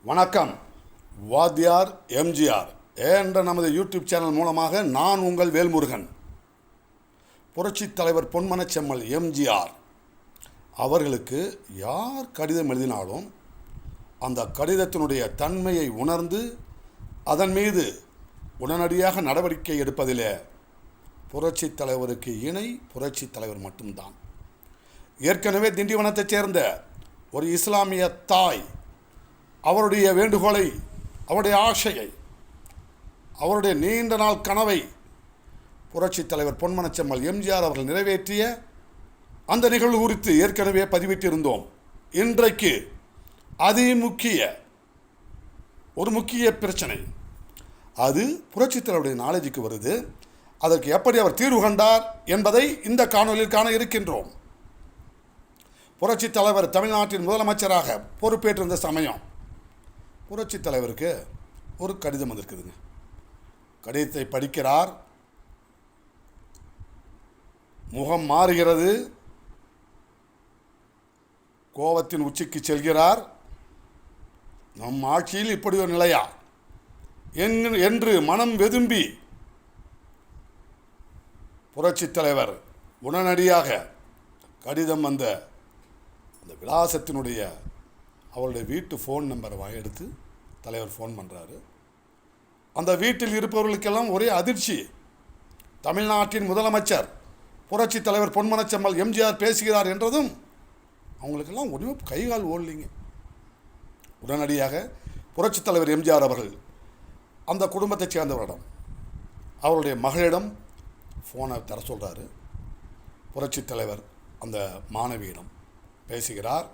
வணக்கம். வாத்தியார் எம்ஜிஆர் என்ற நமது யூடியூப் சேனல் மூலமாக நான் உங்கள் வேல்முருகன். புரட்சித் தலைவர் பொன்மனச்செம்மல் எம்ஜிஆர் அவர்களுக்கு யார் கடிதம் எழுதினாலும் அந்த கடிதத்தினுடைய தன்மையை உணர்ந்து அதன் மீது உடனடியாக நடவடிக்கை எடுப்பதிலே புரட்சித் தலைவருக்கு இணை புரட்சித் தலைவர் மட்டும்தான். ஏற்கனவே திண்டிவனத்தைச் சேர்ந்த ஒரு இஸ்லாமிய தாய் அவருடைய வேண்டுகோளை, அவருடைய ஆசையை, அவருடைய நீண்ட நாள் கனவை புரட்சித் தலைவர் பொன்மனச்செம்மல் எம்ஜிஆர் அவர்கள் நிறைவேற்றிய அந்த நிகழ்வு குறித்து ஏற்கனவே பதிவிட்டிருந்தோம். இன்றைக்கு ஒரு முக்கிய பிரச்சனை அது புரட்சித் தலைவருடைய நாலேஜுக்கு வருது. அதற்கு எப்படி அவர் தீர்வு கண்டார் என்பதை இந்த காணொலியில் காண இருக்கின்றோம். புரட்சித் தலைவர் தமிழ்நாட்டின் முதலமைச்சராக பொறுப்பேற்றிருந்த சமயம் புரட்சித் தலைவருக்கு ஒரு கடிதம் வந்திருக்குதுங்க. கடிதத்தை படிக்கிறார். முகம் மாறுகிறது. கோபத்தின் உச்சிக்கு செல்கிறார். நம் ஆட்சியில் இப்படி ஒரு நிலையா என்று மனம் வெதும்பி புரட்சித் தலைவர் உடனடியாக கடிதம் வந்த அந்த விலாசத்தினுடைய அவருடைய வீட்டு ஃபோன் நம்பரை எடுத்து தலைவர் ஃபோன் பண்ணுறாரு. அந்த வீட்டில் இருப்பவர்களுக்கெல்லாம் ஒரே அதிர்ச்சி. தமிழ்நாட்டின் முதலமைச்சர் புரட்சித் தலைவர் பொன்மனச்செம்மல் எம்ஜிஆர் பேசுகிறார் என்றதும் அவங்களுக்கெல்லாம் ஒன்றுமே கைகால் ஓடலிங்க. உடனடியாக புரட்சித் தலைவர் எம்ஜிஆர் அவர்கள் அந்த குடும்பத்தைச் சேர்ந்தவரிடம், அவருடைய மகளிடம் ஃபோனை தர சொல்கிறாரு. புரட்சித் தலைவர் அந்த மாணவியிடம் பேசுகிறார்.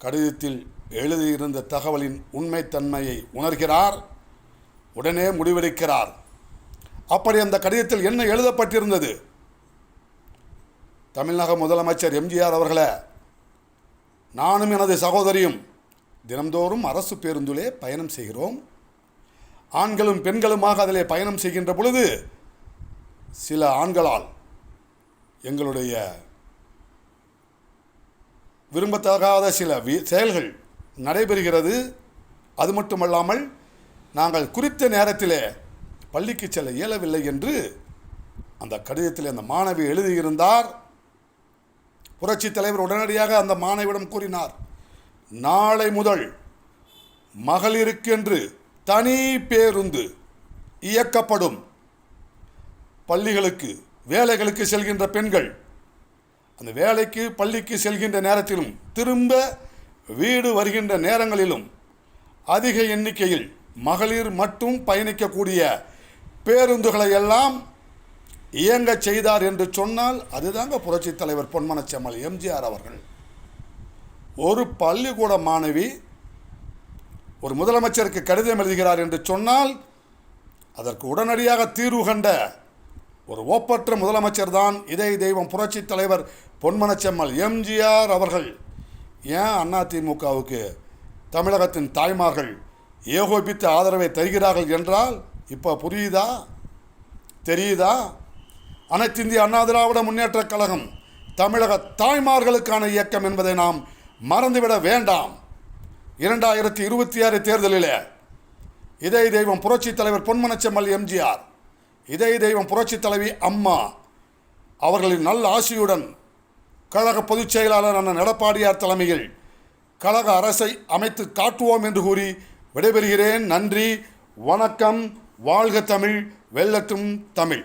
கடிதத்தில் எழுதியிருந்த தகவலின் உண்மைத்தன்மையை உணர்கிறார். உடனே முடிவெடுக்கிறார். அப்படி அந்த கடிதத்தில் என்ன எழுதப்பட்டிருந்தது? தமிழக முதலமைச்சர் எம்ஜிஆர் அவர்களே, நானும் எனது சகோதரியும் தினந்தோறும் அரசு பேருந்திலே பயணம் செய்கிறோம். ஆண்களும் பெண்களுமாக அதிலே பயணம் செய்கின்ற பொழுது சில ஆண்களால் எங்களுடைய விரும்பத்தகாத சில செயல்கள் நடைபெறுகிறது. அது மட்டுமல்லாமல் நாங்கள் குறித்த நேரத்திலே பள்ளிக்கு செல்ல இயலவில்லை என்று அந்த கடிதத்தில் அந்த மாணவி எழுதியிருந்தார். புரட்சித் தலைவர் உடனடியாக அந்த மாணவியிடம் கூறினார், நாளை முதல் மகளிருக்கென்று தனி பேருந்து இயக்கப்படும். பள்ளிகளுக்கு வேலைகளுக்கு செல்கின்ற பெண்கள் அந்த வேலைக்கு பள்ளிக்கு செல்கின்ற நேரத்திலும் திரும்ப வீடு வருகின்ற நேரங்களிலும் அதிக எண்ணிக்கையில் மகளிர் மட்டும் பயணிக்கக்கூடிய பேருந்துகளை எல்லாம் இயங்க செய்தார் என்று சொன்னால் அதுதாங்க புரட்சித் தலைவர் பொன்மனச்செம்மல் எம்ஜிஆர் அவர்கள். ஒரு பள்ளிக்கூட மாணவி ஒரு முதலமைச்சருக்கு கடிதம் எழுதுகிறார் என்று சொன்னால் அதற்கு உடனடியாக தீர்வு கண்ட ஒரு ஒப்பற்ற முதலமைச்சர் தான் இதய தெய்வம் புரட்சித் தலைவர் பொன்மனச்செம்மல் எம்ஜிஆர் அவர்கள். ஏன் அதிமுகவுக்கு தமிழகத்தின் தாய்மார்கள் ஏகோபித்த ஆதரவை தருகிறார்கள் என்றால் இப்போ புரியுதா, தெரியுதா? அனைத்து இந்திய அண்ணா திராவிட முன்னேற்றக் கழகம் தமிழக தாய்மார்களுக்கான இயக்கம் என்பதை நாம் மறந்துவிட வேண்டாம். 2026 தேர்தலில் இதய தெய்வம் புரட்சித் தலைவர் பொன்மனச்செம்மல் எம்ஜிஆர், இதய தெய்வம் புரட்சித் தலைவி அம்மா அவர்களின் நல்ல ஆசியுடன் கழக பொதுச் செயலாளர் அண்ணன் எடப்பாடியார் தலைமையில் கழக அரசை அமைத்து காட்டுவோம் என்று கூறி விடைபெறுகிறேன். நன்றி, வணக்கம். வாழ்க தமிழ், வெல்லட்டும் தமிழ்.